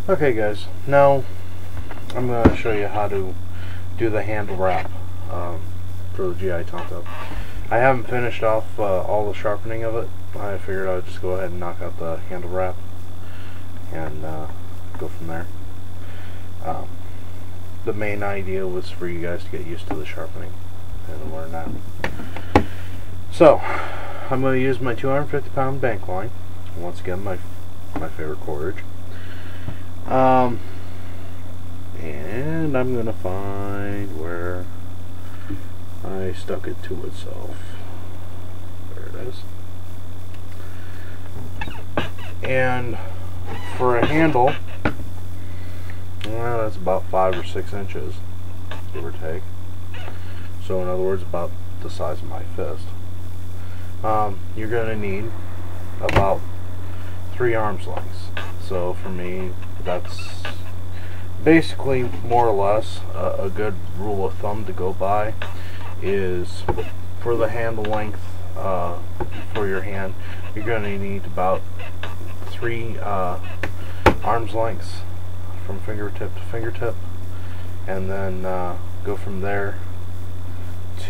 Okay guys, now I'm going to show you how to do the handle wrap for the GI Tonto. I haven't finished off all the sharpening of it. I figured I would just go ahead and knock out the handle wrap and go from there. The main idea was for you guys to get used to the sharpening and learn that. So, I'm going to use my 250-pound bank line. Once again, my favorite cordage. And I'm gonna find where I stuck it to itself. There it is. And for a handle, well, that's about 5 or 6 inches, give or take. So in other words, about the size of my fist. You're gonna need about 3 arms lengths. So for me, that's basically more or less a good rule of thumb to go by. Is for the handle length for your hand, you're going to need about 3 arms lengths from fingertip to fingertip, and then go from there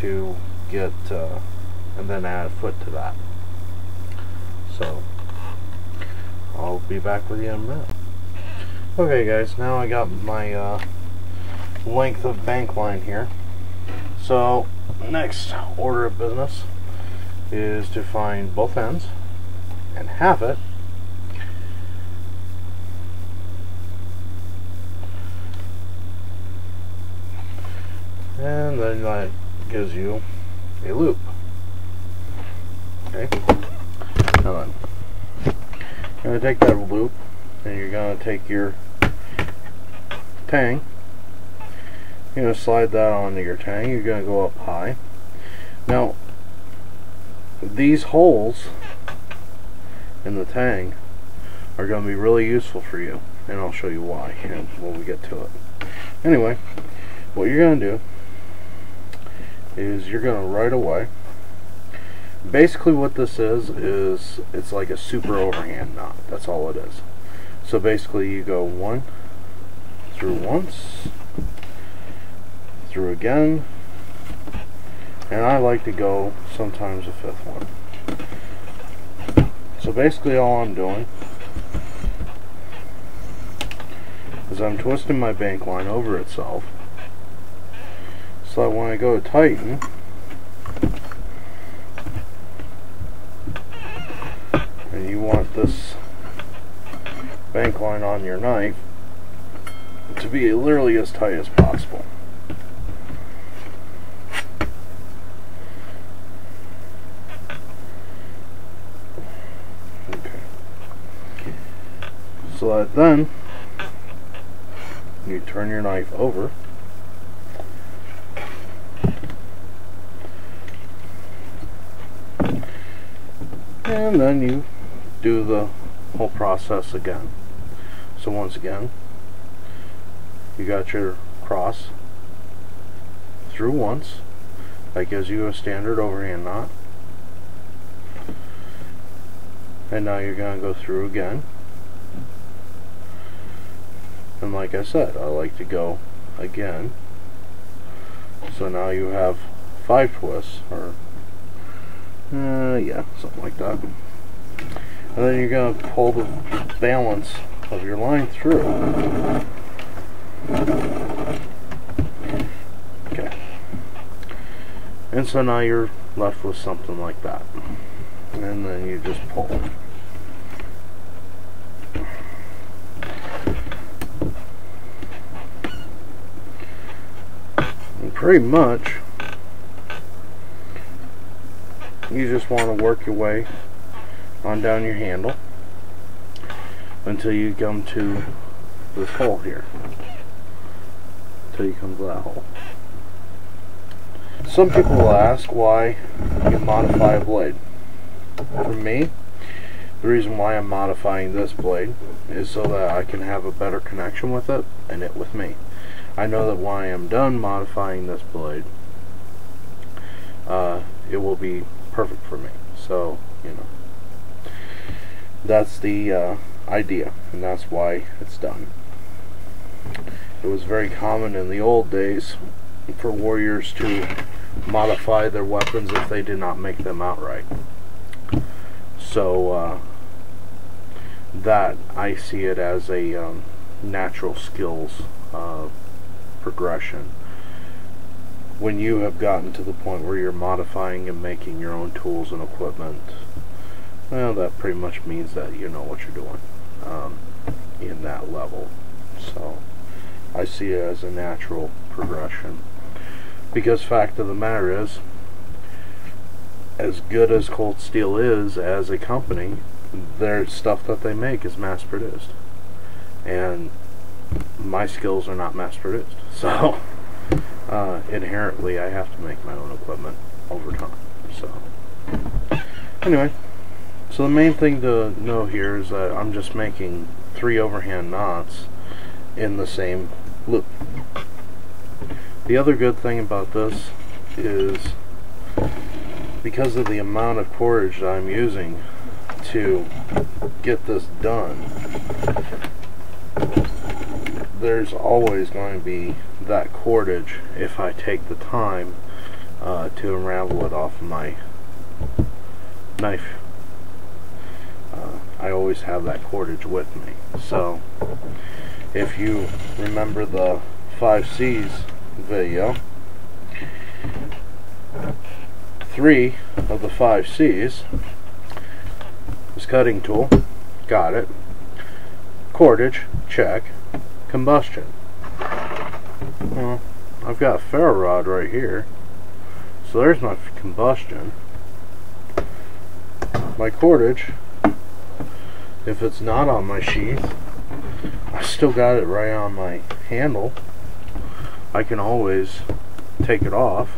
to get and then add a foot to that. So I'll be back with you in a minute. Okay guys, now I got my length of bank line here. So next order of business is to find both ends and half it, and then that gives you a loop. Okay, now then, I'm going to take that loop and you're going to take your tang, you're going to slide that onto your tang. You're going to go up high. Now these holes in the tang are going to be really useful for you, and I'll show you why when we get to it. Anyway, what you're going to do is you're going to right away, basically what this is it's like a super overhand knot. That's all it is. So basically you go 1 through once, through again, and I like to go sometimes a 5th one. So basically all I'm doing is I'm twisting my bank line over itself, so that when I go to tighten, and you want this bank line on your knife to be literally as tight as possible. Okay. So that then you turn your knife over and then you do the whole process again. So once again, you got your cross through once. That gives you a standard overhand knot. And now you're going to go through again. And like I said, I like to go again. So now you have 5 twists, or yeah, something like that. And then you're going to pull the balance of your line through. Okay. And so now you're left with something like that. And then you just pull. And pretty much, you just want to work your way on down your handle until you come to this hole here. Until you come to that hole. Some people will ask why you modify a blade. For me, the reason why I'm modifying this blade is so that I can have a better connection with it and it with me. I know that when I am done modifying this blade, it will be perfect for me. So, you know, that's the idea, and that's why it's done. it was very common in the old days for warriors to modify their weapons if they did not make them outright. So that I see it as a natural skills progression. When you have gotten to the point where you're modifying and making your own tools and equipment, well, that pretty much means that you know what you're doing in that level. So I see it as a natural progression, because fact of the matter is, as good as Cold Steel is as a company, their stuff that they make is mass produced, and my skills are not mass produced. So inherently I have to make my own equipment over time. So anyway, so the main thing to know here is that I'm just making 3 overhand knots in the same loop. The other good thing about this is, because of the amount of cordage that I'm using to get this done, there's always going to be that cordage if I take the time to unravel it off of my knife. I always have that cordage with me. So if you remember the 5 C's video, 3 of the 5 C's is cutting tool, got it, cordage, check, combustion. Well, I've got a ferro rod right here, so there's my combustion. My cordage, if it's not on my sheath, I still got it right on my handle. I can always take it off.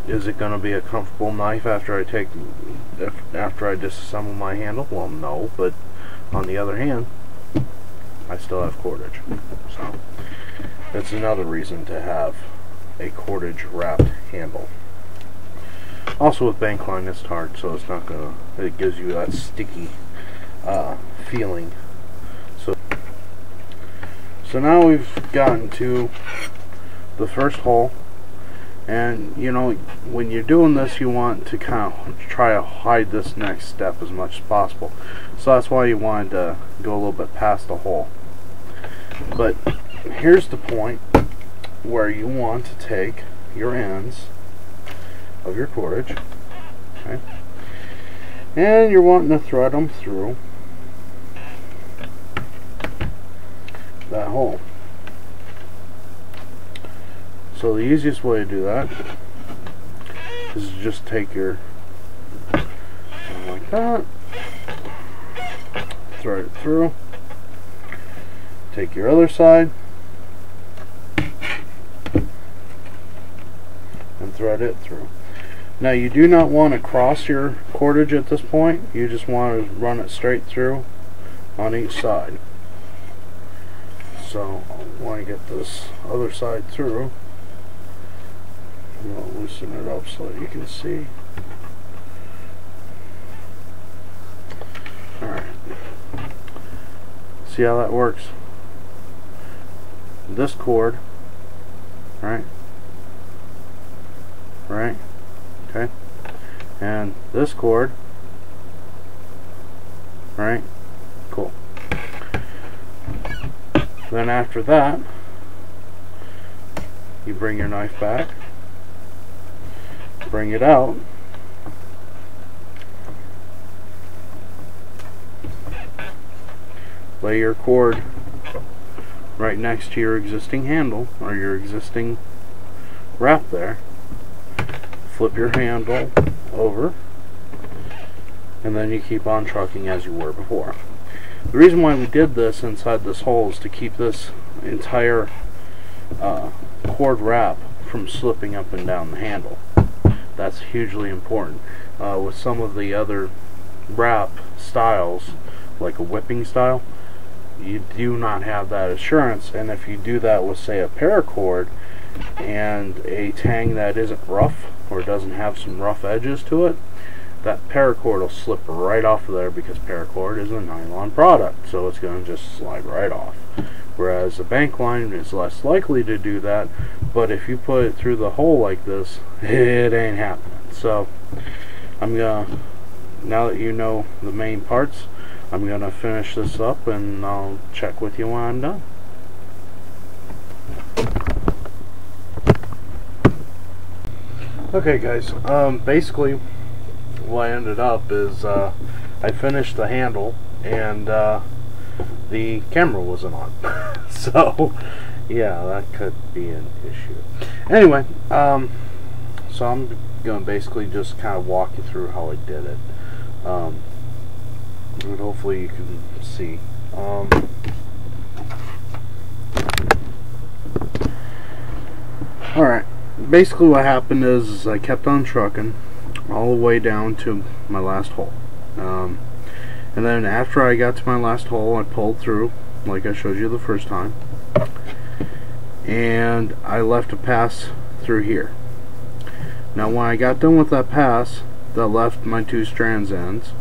Is it going to be a comfortable knife after I disassemble my handle? Well, no, but on the other hand, I still have cordage. So that's another reason to have a cordage wrapped handle. Also with bank line, it's hard, so it's not gonna, it gives you that sticky feeling. So now we've gotten to the first hole, and you know, when you're doing this, you want to kind of try to hide this next step as much as possible. So that's why you wanted to go a little bit past the hole. But here's the point where you want to take your ends of your cordage, okay, and you're wanting to thread them through that hole. So the easiest way to do that is to just take your, like that, thread it through, take your other side and thread it through. Now you do not want to cross your cordage at this point, you just want to run it straight through on each side. So I want to get this other side through. I'm going to loosen it up so that you can see. Alright. See how that works? This cord, right? Right? Okay. And this cord, right? Cool. Then after that, you bring your knife back, bring it out, lay your cord right next to your existing handle or your existing wrap there, flip your handle over, and then you keep on trucking as you were before. The reason why we did this inside this hole is to keep this entire cord wrap from slipping up and down the handle. That's hugely important. With some of the other wrap styles, like a whipping style, you do not have that assurance, and if you do that with, say, a paracord and a tang that isn't rough or doesn't have some rough edges to it, that paracord will slip right off of there, because paracord is a nylon product, so it's going to just slide right off. whereas a bank line is less likely to do that. But if you put it through the hole like this, it ain't happening. So I'm gonna, now that you know the main parts, I'm gonna finish this up and I'll check with you when I'm done. Okay guys, basically what I ended up is I finished the handle and the camera wasn't on. So yeah, that could be an issue. Anyway, so I'm gonna basically just kind of walk you through how I did it, and hopefully you can see. Alright, basically what happened is I kept on trucking all the way down to my last hole, and then after I got to my last hole, I pulled through like I showed you the first time, and I left a pass through here. Now when I got done with that pass, that left my 2 strands ends,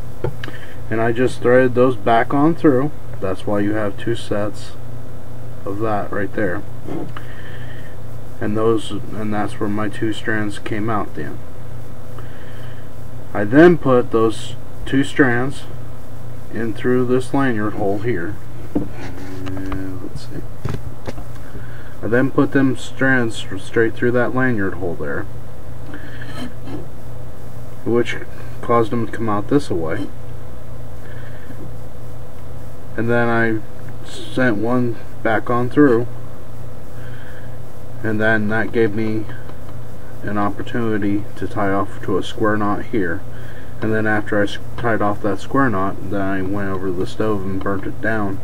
and I just threaded those back on through. That's why you have 2 sets of that right there, and that's where my 2 strands came out then. I then put those 2 strands in through this lanyard hole here. Let's see. I then put them strands straight through that lanyard hole there, which caused them to come out this way. And then I sent one back on through, and then that gave me an opportunity to tie off to a square knot here. And then after I tied off that square knot, then I went over to the stove and burnt it down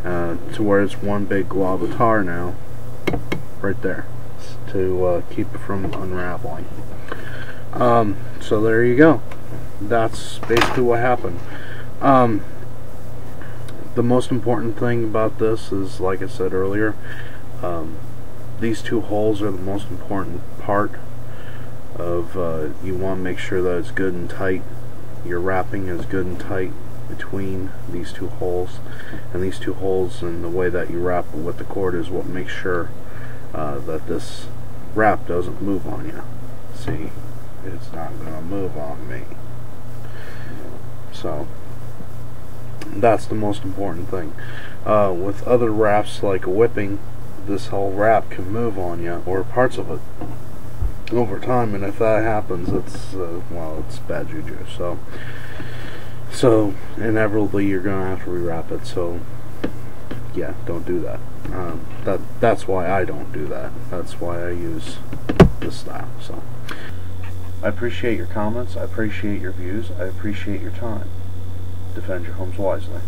to where it's one big glob of tar now, right there, to keep it from unraveling. So there you go. That's basically what happened. The most important thing about this is, like I said earlier, these 2 holes are the most important part of, you want to make sure that it's good and tight. Your wrapping is good and tight between these 2 holes, and these 2 holes and the way that you wrap it with the cord is what makes sure that this wrap doesn't move on you. See, it's not going to move on me. So that's the most important thing. With other wraps like a whipping, this whole wrap can move on you, or parts of it, over time, and if that happens, it's well, it's bad juju. So inevitably you're gonna have to rewrap it. So yeah, don't do that. That's why I don't do that. That's why I use this style. So I appreciate your comments. I appreciate your views. I appreciate your time. Defend your homes wisely.